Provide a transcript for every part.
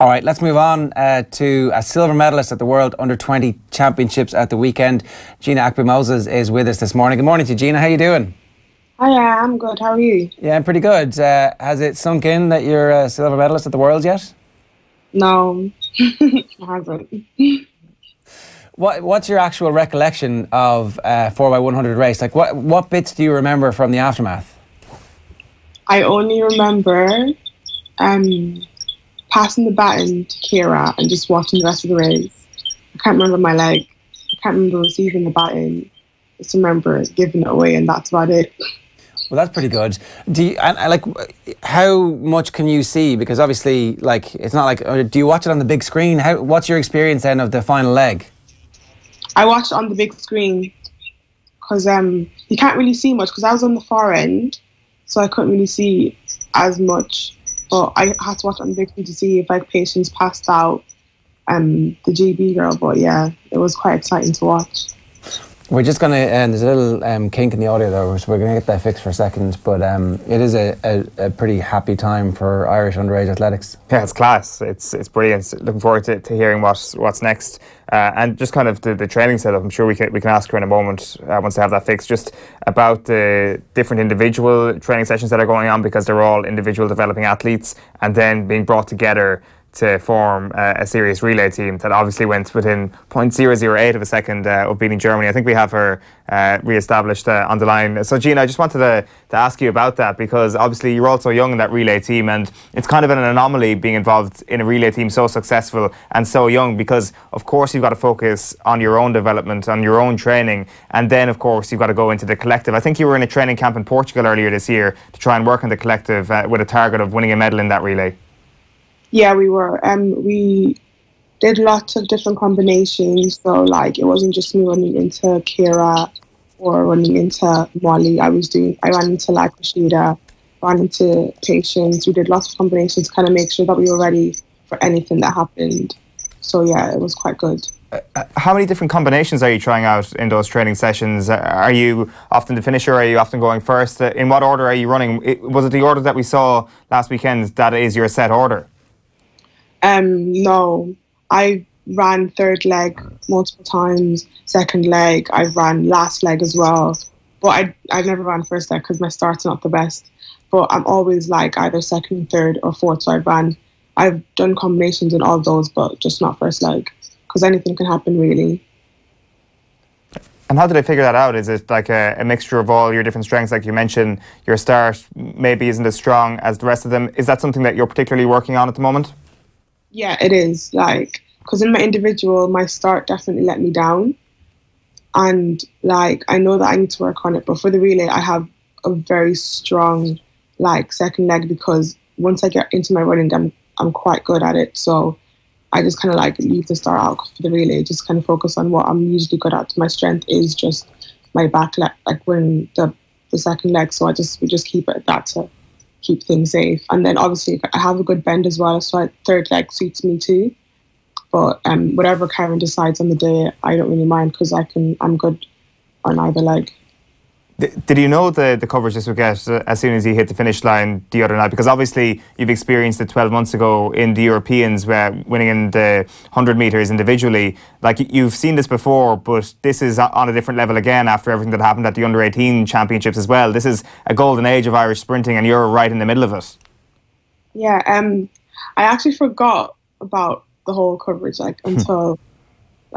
All right, let's move on to a silver medalist at the World Under-20 Championships at the weekend. Gina Akpe-Moses is with us this morning. Good morning to you, Gina. How are you doing? Hi, I'm good. How are you? Yeah, I'm pretty good. Has it sunk in that you're a silver medalist at the Worlds yet? No, it hasn't. What's your actual recollection of 4x100 race? Like, what bits do you remember from the aftermath? I only remember passing the baton to Kira and just watching the rest of the race. I can't remember my leg. I can't remember receiving the baton. Just remember giving it away, and that's about it. Well, that's pretty good. How much can you see? Because obviously, it's not like. Do you watch it on the big screen? What's your experience then of the final leg? I watched it on the big screen because you can't really see much because I was on the far end, so I couldn't really see as much. But I had to watch it on the big screen to see if Patience passed out the GB girl. But yeah, it was quite exciting to watch. We're just going to, there's a little kink in the audio there, so we're going to get that fixed for a second, but it is a pretty happy time for Irish underage athletics. Yeah, it's class. It's brilliant. Looking forward to hearing what's next. And just kind of the training setup, I'm sure we can ask her in a moment once they have that fixed, just about the different individual training sessions that are going on, because they're all individual developing athletes, and then being brought together to form a serious relay team that obviously went within 0.008 of a second of beating Germany. I think we have her re-established on the line. So Gina, I just wanted to ask you about that, because obviously you're also young in that relay team, and it's kind of an anomaly being involved in a relay team so successful and so young, because of course you've got to focus on your own development, on your own training, and then of course you've got to go into the collective. I think you were in a training camp in Portugal earlier this year to try and work on the collective with a target of winning a medal in that relay. Yeah, we were. We did lots of different combinations. So, it wasn't just me running into Kira or running into Molly. I ran into Rashida, ran into Patience. We did lots of combinations to kind of make sure that we were ready for anything that happened. So, yeah, it was quite good. How many different combinations are you trying out in those training sessions? Are you often the finisher? Are you often going first? In what order are you running? Was it the order that we saw last weekend that is your set order? No, I ran third leg multiple times, second leg, I ran last leg as well. But I never ran first leg because my start's not the best. But I'm always either second, third or fourth. So I've done combinations in all those, but just not first leg, because anything can happen really. And how did I figure that out? Is it like a mixture of all your different strengths? Like you mentioned, your start maybe isn't as strong as the rest of them. Is that something that you're particularly working on at the moment? Yeah, it is. Because in my individual, my start definitely let me down. And, I know that I need to work on it. But for the relay, I have a very strong, second leg, because once I get into my running, I'm quite good at it. So I just kind of, leave the start out for the relay, just kind of focus on what I'm usually good at. My strength is just my back leg, running the second leg. So we just keep it at that to keep things safe. And then obviously I have a good bend as well, so third leg suits me too. But whatever Karen decides on the day, I don't really mind, because I'm good on either leg. Did you know the coverage this would get as soon as you hit the finish line the other night? Because obviously you've experienced it 12 months ago in the Europeans, where winning in the 100 metres individually. You've seen this before, but this is on a different level again after everything that happened at the Under-18 Championships as well. This is a golden age of Irish sprinting, and you're right in the middle of it. Yeah, I actually forgot about the whole coverage until...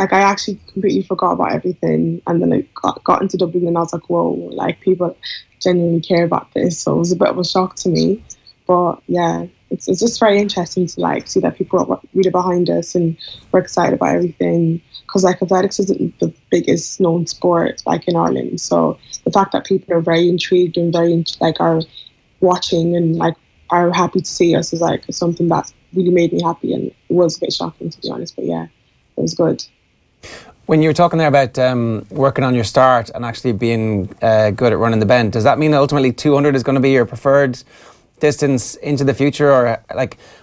I actually completely forgot about everything, and then I got into Dublin, and I was like, whoa, people genuinely care about this. So it was a bit of a shock to me. But yeah, it's just very interesting to see that people are really behind us and we're excited about everything. Because athletics isn't the biggest known sport in Ireland. So the fact that people are very intrigued and very are watching and are happy to see us is something that really made me happy, and it was a bit shocking, to be honest. But yeah, it was good. When you were talking there about working on your start and actually being good at running the bend, does that mean ultimately 200 is going to be your preferred distance into the future? Or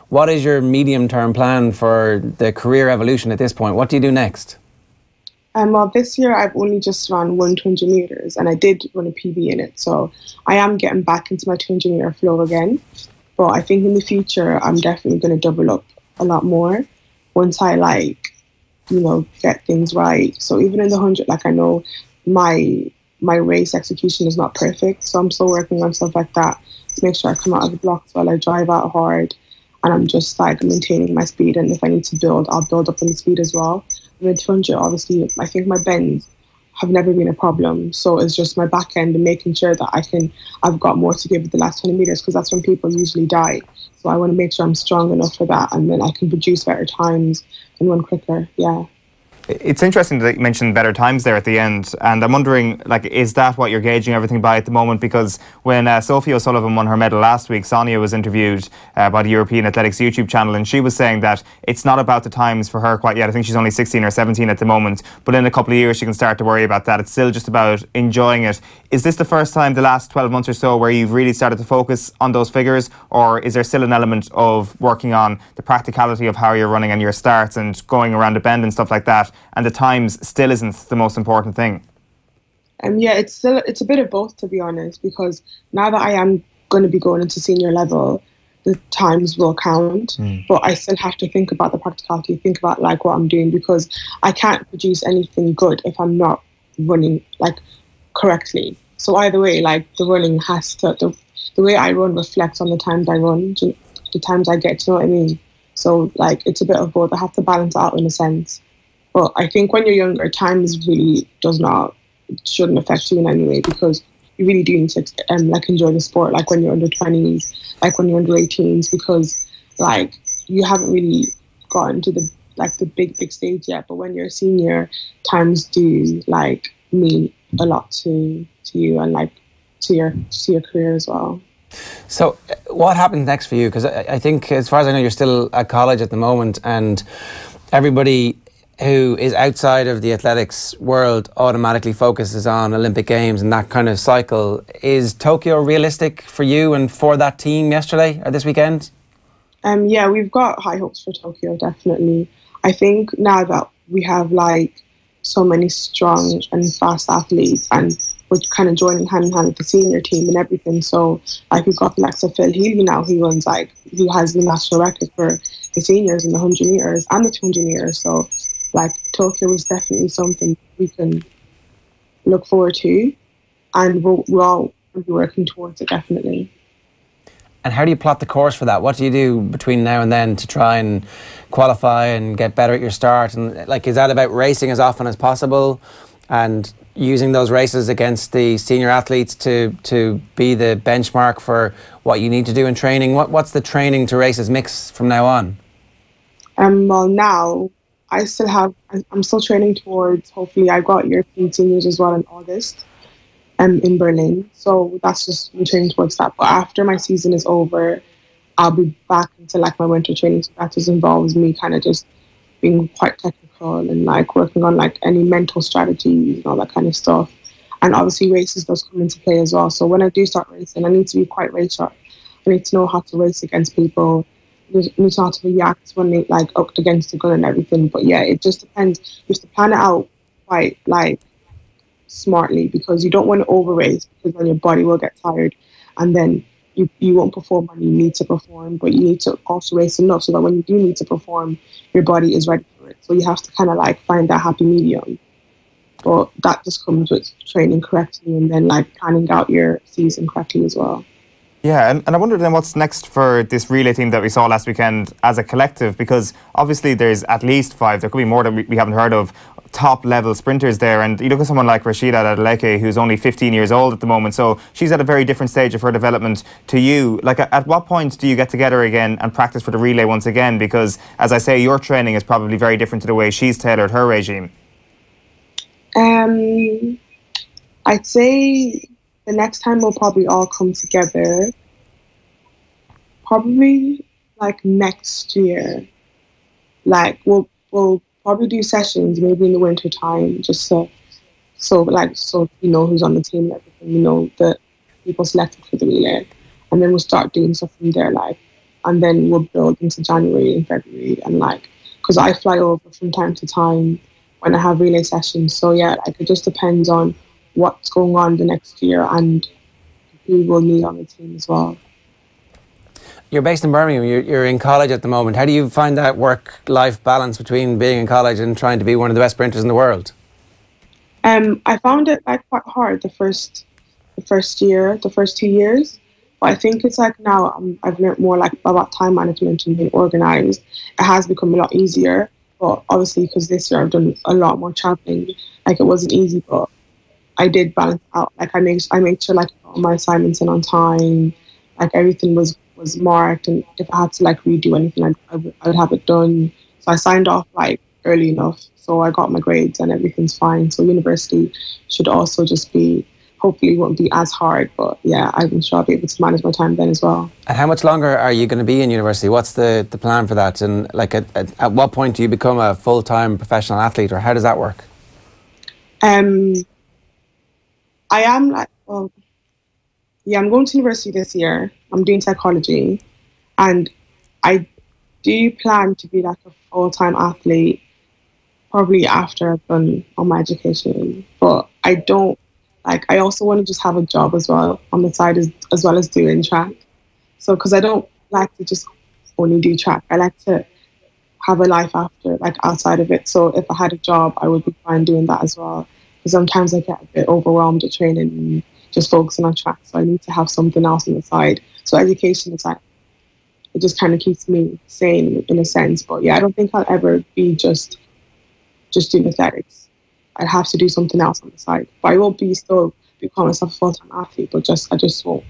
what is your medium-term plan for the career evolution at this point? What do you do next? Well, this year I've only just run 100 metres, and I did run a PB in it. So I am getting back into my 200 metre flow again. But I think in the future, I'm definitely going to double up a lot more once I like, you know, get things right. So even in the 100, like I know my race execution is not perfect, so I'm still working on stuff like that to make sure I come out of the blocks while I drive out hard, and I'm just like maintaining my speed. And if I need to build, I'll build up in the speed as well. With 200, obviously, I think my bends have never been a problem. So it's just my back end and making sure that I've got more to give with the last 20 meters, because that's when people usually die. So I want to make sure I'm strong enough for that, and then I can produce better times and run quicker. Yeah. It's interesting that you mentioned better times there at the end, and I'm wondering, like, is that what you're gauging everything by at the moment? Because when Sophie O'Sullivan won her medal last week, Sonia was interviewed by the European Athletics YouTube channel, and she was saying that it's not about the times for her quite yet. I think she's only 16 or 17 at the moment, but in a couple of years she can start to worry about that. It's still just about enjoying it. Is this the first time the last 12 months or so where you've really started to focus on those figures, or is there still an element of working on the practicality of how you're running and your starts and going around a bend and stuff like that, and the times still isn't the most important thing? Yeah, it's a bit of both, to be honest, because now that I am going to be going into senior level, the times will count, but I still have to think about the practicality, think about like what I'm doing, because I can't produce anything good if I'm not running like correctly. So either way, like the running has to, the way I run reflects on the times I run, the times I get, you know what I mean? So like it's a bit of both. I have to balance it out in a sense. But I think when you're younger, times really shouldn't affect you in any way, because you really do need to like enjoy the sport, like when you're under 20s, like when you're under 18s, because like you haven't really gotten to the big stage yet. But when you're a senior, times do like mean a lot to you and like to your career as well. So what happens next for you? Because I think, as far as I know, you're still at college at the moment, and everybody who is outside of the athletics world automatically focuses on Olympic Games and that kind of cycle. Is Tokyo realistic for you and for that team yesterday or this weekend? Yeah, we've got high hopes for Tokyo, definitely. I think now that we have like so many strong and fast athletes, and we're kind of joining hand in hand with the senior team and everything. So like we've got Alexa Phil Healy now, who has the national record for the seniors in the 100 meters and the 200 meters. So like Tokyo is definitely something we can look forward to, and we're all working towards it, definitely. And how do you plot the course for that? What do you do between now and then to try and qualify and get better at your start? And like, is that about racing as often as possible and using those races against the senior athletes to be the benchmark for what you need to do in training? What's the training to races mix from now on? Well, now I'm still training towards, hopefully I got European seniors as well in August in Berlin. So that's just me training towards that. But after my season is over, I'll be back into like my winter training. So that just involves me kind of just being quite technical and like working on like any mental strategies and all that kind of stuff. And obviously races does come into play as well. So when I do start racing, I need to be quite race sharp. I need to know how to race against people. You need to know how to react when they like up against the gun and everything. But yeah, it just depends. You have to plan it out quite like smartly, because you don't want to over race, because then your body will get tired and then you won't perform when you need to perform. But you need to also race enough so that when you do need to perform, your body is ready for it. So you have to kind of like find that happy medium. But that just comes with training correctly and then like planning out your season correctly as well. Yeah, and I wonder then what's next for this relay team that we saw last weekend as a collective, because obviously there's at least 5, there could be more that we haven't heard of, top level sprinters there. And you look at someone like Rashida Adeleke, who's only 15 years old at the moment, so she's at a very different stage of her development to you. Like, at what point do you get together again and practice for the relay once again? Because, as I say, your training is probably very different to the way she's tailored her regime. I'd say the next time we'll probably all come together, probably like next year. Like we'll probably do sessions maybe in the winter time, just so you know who's on the team and everything, you know the people selected for the relay, and then we'll start doing stuff from there, like, and then we'll build into January and February, and like, because I fly over from time to time when I have relay sessions. So yeah, like it just depends on what's going on the next year and who we'll need on the team as well. You're based in Birmingham, you're in college at the moment. How do you find that work-life balance between being in college and trying to be one of the best sprinters in the world? I found it like quite hard the first year, the first 2 years. But I think it's like now I've learned more like about time management and being organized. It has become a lot easier. But obviously, because this year I've done a lot more traveling, like it wasn't easy, but I did balance out. Like I made sure like all my assignments in on time, like everything was marked, and if I had to like redo anything, I would have it done. So I signed off like early enough, so I got my grades and everything's fine. So university should also just be, hopefully won't be as hard, but yeah, I'm sure I'll be able to manage my time then as well. And how much longer are you going to be in university? What's the plan for that? And like at what point do you become a full-time professional athlete, or how does that work? I am like, well, yeah, I'm going to university this year. I'm doing psychology, and I do plan to be like a full-time athlete probably after I've done all my education. But I don't, like, I also want to just have a job as well on the side as well as doing track. So, because I don't like to just only do track. I like to have a life after, like outside of it. So if I had a job, I would be fine doing that as well. Because sometimes I get a bit overwhelmed at training and just focusing on track. So I need to have something else on the side. So education is like, it just kind of keeps me sane in a sense. But yeah, I don't think I'll ever be just doing athletics. I'd have to do something else on the side. But I won't still become myself a full-time athlete, but I just won't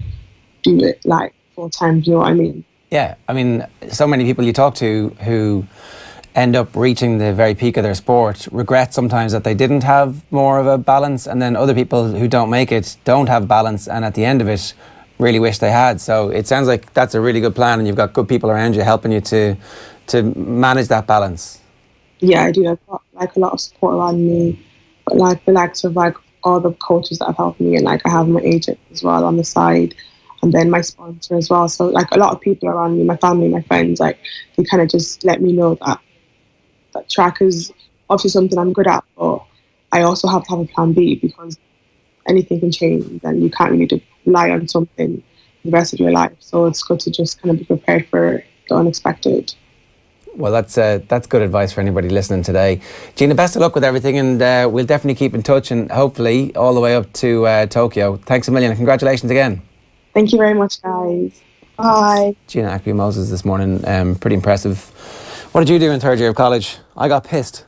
do it like full-time, you know what I mean? Yeah, I mean, so many people you talk to who end up reaching the very peak of their sport regret sometimes that they didn't have more of a balance, and then other people who don't make it don't have balance, and at the end of it really wish they had. So it sounds like that's a really good plan, and you've got good people around you helping you to manage that balance. Yeah, I do. I've got like a lot of support around me, but like the likes of like all the coaches that have helped me, and like I have my agent as well on the side, and then my sponsor as well. So like a lot of people around me, my family, my friends, like they kind of just let me know that track is obviously something I'm good at, but I also have to have a plan B because anything can change and you can't really rely on something the rest of your life. So it's good to just kind of be prepared for the unexpected. Well, that's good advice for anybody listening today. Gina, best of luck with everything, and we'll definitely keep in touch, and hopefully all the way up to Tokyo. Thanks a million, and congratulations again. Thank you very much, guys. Bye. Gina Akpe-Moses this morning, pretty impressive. What did you do in third year of college? I got pissed.